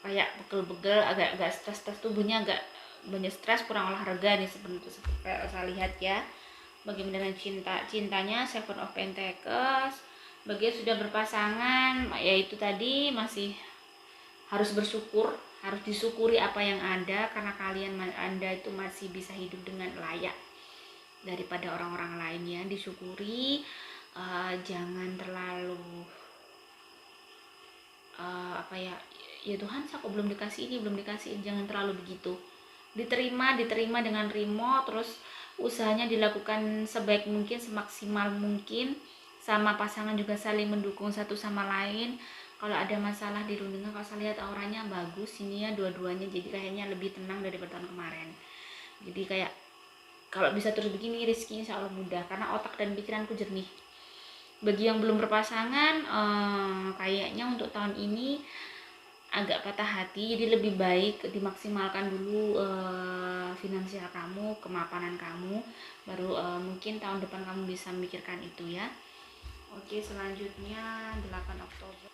kayak pegel-pegel, agak stres tubuhnya, agak banyak stres, kurang olahraga nih seperti saya lihat ya. Bagaimana cintanya Seven of Pentacles, bagi yang sudah berpasangan yaitu tadi masih harus bersyukur, harus disyukuri apa yang ada, karena Anda itu masih bisa hidup dengan layak daripada orang-orang lain ya. Disyukuri, jangan terlalu apa ya Tuhan saya kok belum dikasih ini, jangan terlalu begitu. Diterima dengan rimo, terus usahanya dilakukan sebaik mungkin, semaksimal mungkin, sama pasangan juga saling mendukung satu sama lain. Kalau ada masalah di rundingan, kalau saya lihat auranya bagus ini ya, dua-duanya, jadi kayaknya lebih tenang daripada tahun kemarin. Jadi kayak kalau bisa terus begini, rezeki insya Allah mudah, karena otak dan pikiranku jernih. Bagi yang belum berpasangan, kayaknya untuk tahun ini agak patah hati, jadi lebih baik dimaksimalkan dulu finansial kamu, kemapanan kamu, baru mungkin tahun depan kamu bisa memikirkan itu ya. Oke, selanjutnya 8 Oktober.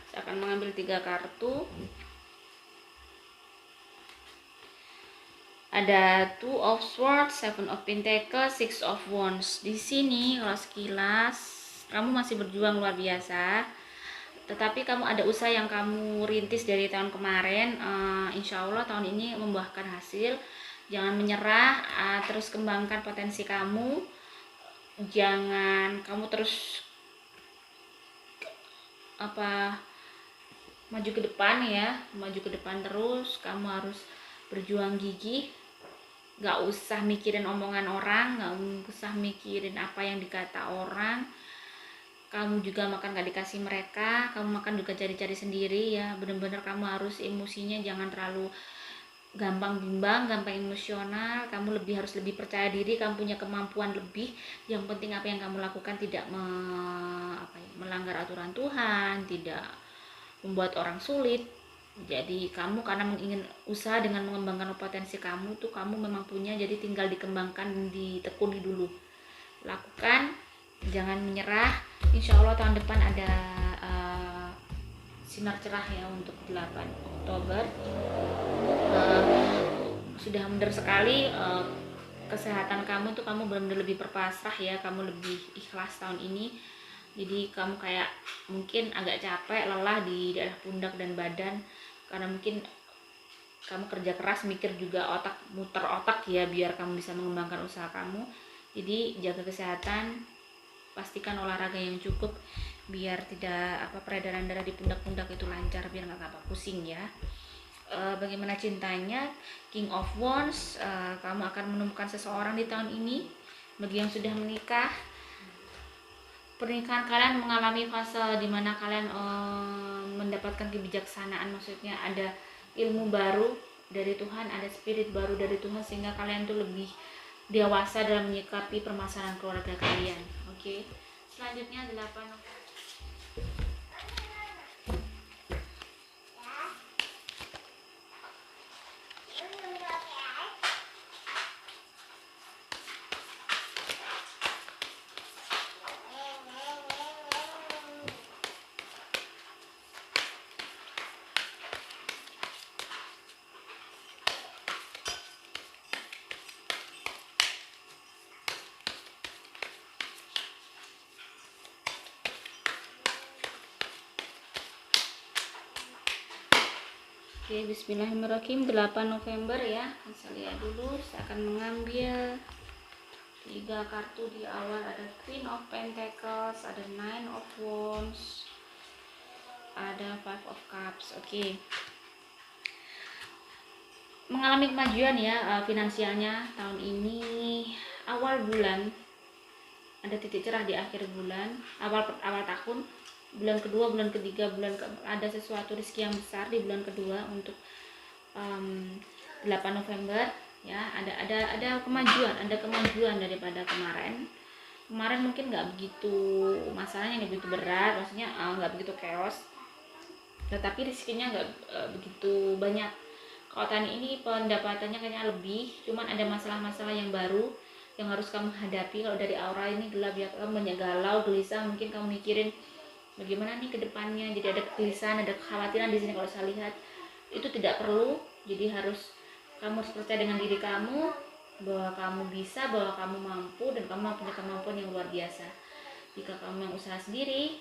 Saya akan mengambil 3 kartu. ada Two of Swords, Seven of Pentacles, Six of Wands. Di sini kalau sekilas kamu masih berjuang luar biasa, tetapi kamu ada usaha yang kamu rintis dari tahun kemarin. Insya Allah tahun ini membuahkan hasil. Jangan menyerah, terus kembangkan potensi kamu. Jangan kamu terus maju ke depan ya, maju ke depan terus. Kamu harus berjuang gigih, gak usah mikirin omongan orang, gak usah mikirin apa yang dikata orang. Kamu juga makan gak dikasih mereka, kamu makan juga cari-cari sendiri ya. Bener-bener kamu harus emosinya jangan terlalu gampang bimbang, gampang emosional. Kamu harus lebih percaya diri, kamu punya kemampuan lebih. Yang penting apa yang kamu lakukan tidak melanggar aturan Tuhan, tidak membuat orang sulit. Jadi kamu karena ingin usaha dengan mengembangkan potensi kamu tuh, kamu memang punya, jadi tinggal dikembangkan, ditekuni dulu. Lakukan, jangan menyerah. Insya Allah tahun depan ada sinar cerah ya untuk 8 Oktober. Sudah mundur sekali. Kesehatan kamu tuh, kamu benar-benar lebih berpasrah ya, kamu lebih ikhlas tahun ini. Jadi kamu kayak mungkin agak capek, lelah di daerah pundak dan badan, karena mungkin kamu kerja keras, mikir juga, muter otak ya, biar kamu bisa mengembangkan usaha kamu. Jadi jaga kesehatan, pastikan olahraga yang cukup biar tidak peredaran darah di pundak-pundak itu lancar, biar nggak gampang pusing ya. Bagaimana cintanya? King of Wands, kamu akan menemukan seseorang di tahun ini. Bagi yang sudah menikah, pernikahan kalian mengalami fase dimana kalian mendapatkan kebijaksanaan, maksudnya ada ilmu baru dari Tuhan, ada spirit baru dari Tuhan, sehingga kalian tuh lebih dewasa dalam menyikapi permasalahan keluarga kalian. Oke. Selanjutnya 8 Oke, bismillahirrahmanirrahim. 8 November ya. Saya lihat dulu, saya akan mengambil 3 kartu di awal. Ada Queen of Pentacles, ada Nine of Wands, ada Five of Cups. Oke. Mengalami kemajuan ya finansialnya tahun ini. Awal bulan ada titik cerah, di akhir bulan, awal tahun, bulan kedua, bulan ketiga, ada sesuatu rezeki yang besar di bulan kedua untuk 8 November ya. Ada kemajuan daripada kemarin mungkin nggak begitu, masalahnya nggak begitu berat, maksudnya nggak begitu chaos, tetapi rezekinya nggak begitu banyak. Kalau tahun ini pendapatannya kayaknya lebih, cuman ada masalah-masalah yang baru yang harus kamu hadapi. Kalau dari aura ini gelap ya, kamu banyak galau, gelisah, mungkin kamu mikirin bagaimana nih ke depannya. Jadi ada kegelisahan, ada kekhawatiran di sini kalau saya lihat. Itu tidak perlu. Jadi kamu harus percaya dengan diri kamu, bahwa kamu bisa, bahwa kamu mampu, dan kamu punya kemampuan yang luar biasa. Jika kamu yang usaha sendiri,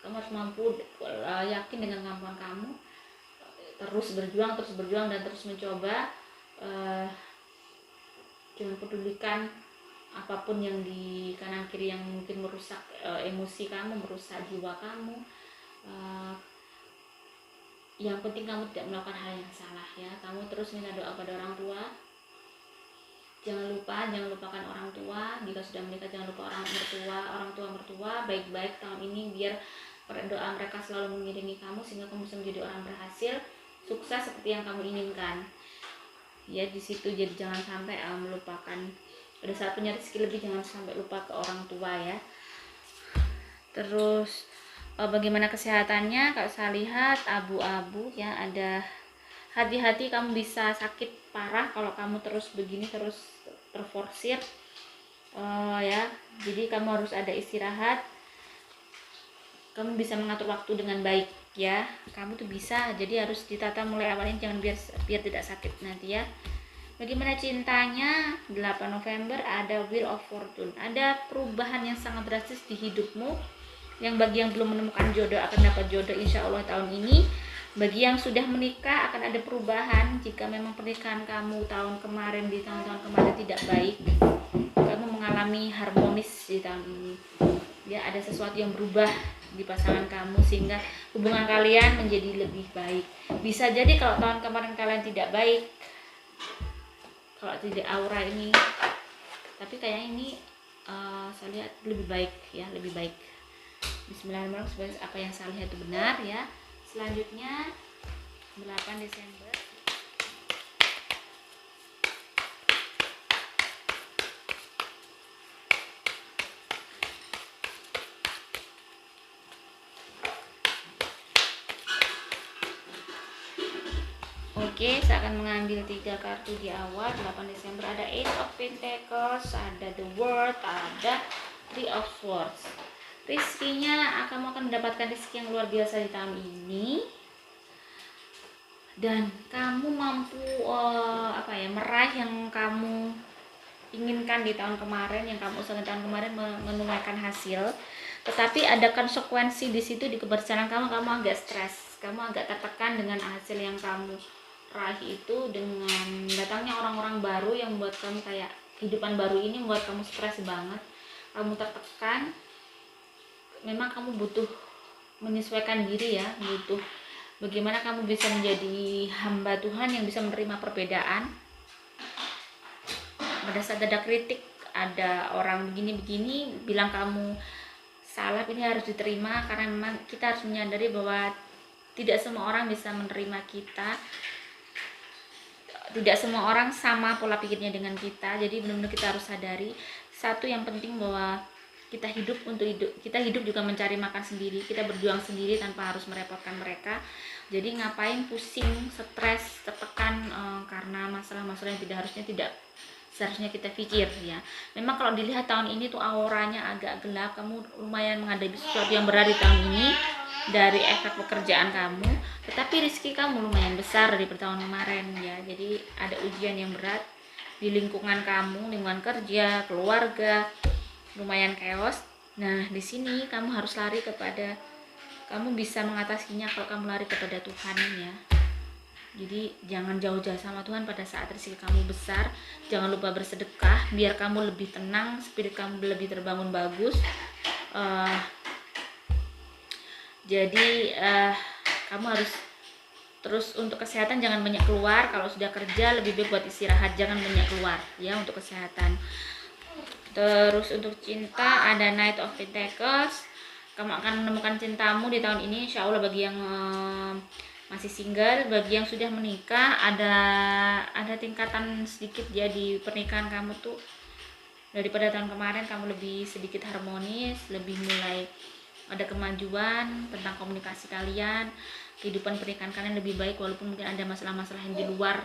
kamu harus mampu, yakin dengan kemampuan kamu, terus berjuang dan terus mencoba. Jangan pedulikan apapun yang di kanan kiri yang mungkin merusak emosi kamu, merusak jiwa kamu. Yang penting kamu tidak melakukan hal yang salah ya. Kamu terus minta doa pada orang tua. Jangan lupakan orang tua. Jika sudah menikah, jangan lupa orang mertua baik-baik tahun ini, biar doa mereka selalu mengiringi kamu, sehingga kamu bisa menjadi orang berhasil, sukses seperti yang kamu inginkan ya. Di situ jadi jangan sampai melupakan, pada saat punya rezeki lebih, jangan sampai lupa ke orang tua ya. Terus bagaimana kesehatannya? Kalau saya lihat abu-abu ya, ada hati-hati, kamu bisa sakit parah kalau kamu terus begini, terus terforsir ya. Jadi kamu harus ada istirahat, kamu bisa mengatur waktu dengan baik ya. Kamu tuh bisa, jadi harus ditata mulai awalnya, jangan biar tidak sakit nanti ya. Bagaimana cintanya? 8 November ada Wheel of Fortune. Ada perubahan yang sangat drastis di hidupmu. Yang bagi yang belum menemukan jodoh akan dapat jodoh insya Allah tahun ini. Bagi yang sudah menikah akan ada perubahan. Jika memang pernikahan kamu tahun kemarin, di tahun-tahun kemarin tidak baik, kamu mengalami harmonis di tahun ini. Ya, ada sesuatu yang berubah di pasangan kamu sehingga hubungan kalian menjadi lebih baik. Bisa jadi kalau tahun kemarin kalian tidak baik, kalau tidak aura ini, tapi kayaknya ini saya lihat lebih baik ya, lebih baik. Bismillahirrahmanirrahim, apa yang saya lihat itu benar ya. Selanjutnya 8 Desember. Oke, saya akan mengambil 3 kartu di awal. 8 Desember ada Eight of Pentacles, ada The World, ada Three of Swords. Rizkinya, kamu akan mendapatkan rezeki yang luar biasa di tahun ini, dan kamu mampu meraih yang kamu inginkan di tahun kemarin, yang kamu usahakan tahun kemarin, menuaikan hasil. Tetapi ada konsekuensi di situ, di keberjalanan kamu agak stres, kamu agak tertekan dengan hasil yang kamu raih itu, dengan datangnya orang-orang baru yang membuat kamu kayak kehidupan baru ini membuat kamu stres banget, kamu tertekan. Memang kamu butuh menyesuaikan diri ya, butuh bagaimana kamu bisa menjadi hamba Tuhan yang bisa menerima perbedaan. Pada saat ada kritik, ada orang begini-begini bilang kamu salah, ini harus diterima, karena memang kita harus menyadari bahwa tidak semua orang bisa menerima kita, tidak semua orang sama pola pikirnya dengan kita. Jadi benar-benar kita harus sadari satu yang penting, bahwa kita hidup untuk hidup, kita hidup juga mencari makan sendiri, kita berjuang sendiri tanpa harus merepotkan mereka. Jadi ngapain pusing, stres, tertekan karena masalah-masalah yang tidak seharusnya kita pikir ya. Memang kalau dilihat tahun ini tuh auranya agak gelap, kamu lumayan menghadapi sesuatu yang berat di tahun ini dari efek pekerjaan kamu, tetapi rezeki kamu lumayan besar dari tahun kemarin ya. Jadi ada ujian yang berat di lingkungan kamu, lingkungan kerja, keluarga, lumayan chaos. Nah, di sini kamu harus lari kepada, kamu bisa mengatasinya kalau kamu lari kepada Tuhan ya. Jadi jangan jauh-jauh sama Tuhan pada saat rezeki kamu besar. Jangan lupa bersedekah biar kamu lebih tenang, spirit kamu lebih terbangun bagus. Kamu harus terus, untuk kesehatan jangan banyak keluar. Kalau sudah kerja lebih baik buat istirahat, jangan banyak keluar ya untuk kesehatan. Terus untuk cinta ada Knight of Pentacles. Kamu akan menemukan cintamu di tahun ini insya Allah. Bagi yang masih single, bagi yang sudah menikah, ada tingkatan sedikit ya di pernikahan kamu tuh. Daripada tahun kemarin kamu lebih sedikit harmonis, lebih mulai ada kemajuan tentang komunikasi kalian, kehidupan pernikahan kalian lebih baik, walaupun mungkin ada masalah-masalah yang di luar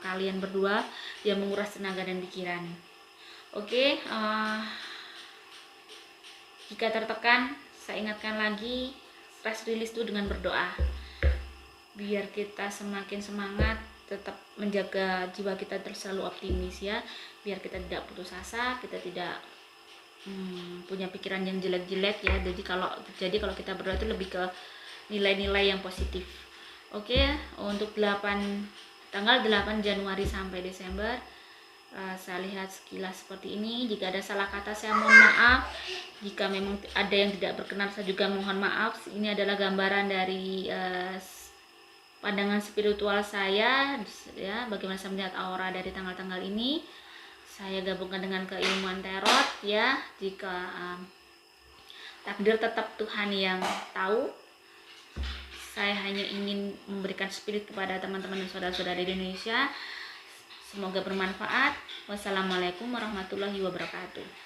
kalian berdua yang menguras tenaga dan pikiran. Oke, jika tertekan, saya ingatkan lagi, stress release itu dengan berdoa. Biar kita semakin semangat, tetap menjaga jiwa kita selalu optimis ya. Biar kita tidak putus asa, kita tidak punya pikiran yang jelek-jelek ya. Jadi kalau kita berdoa itu lebih ke nilai-nilai yang positif. Oke, untuk tanggal 8 Januari sampai Desember, saya lihat sekilas seperti ini. Jika ada salah kata saya mohon maaf. Jika memang ada yang tidak berkenan saya juga mohon maaf. Ini adalah gambaran dari pandangan spiritual saya ya, bagaimana saya melihat aura dari tanggal-tanggal ini. Saya gabungkan dengan keilmuan tarot ya. Jika takdir tetap Tuhan yang tahu. Saya hanya ingin memberikan spirit kepada teman-teman dan saudara-saudara di Indonesia. Semoga bermanfaat. Wassalamualaikum warahmatullahi wabarakatuh.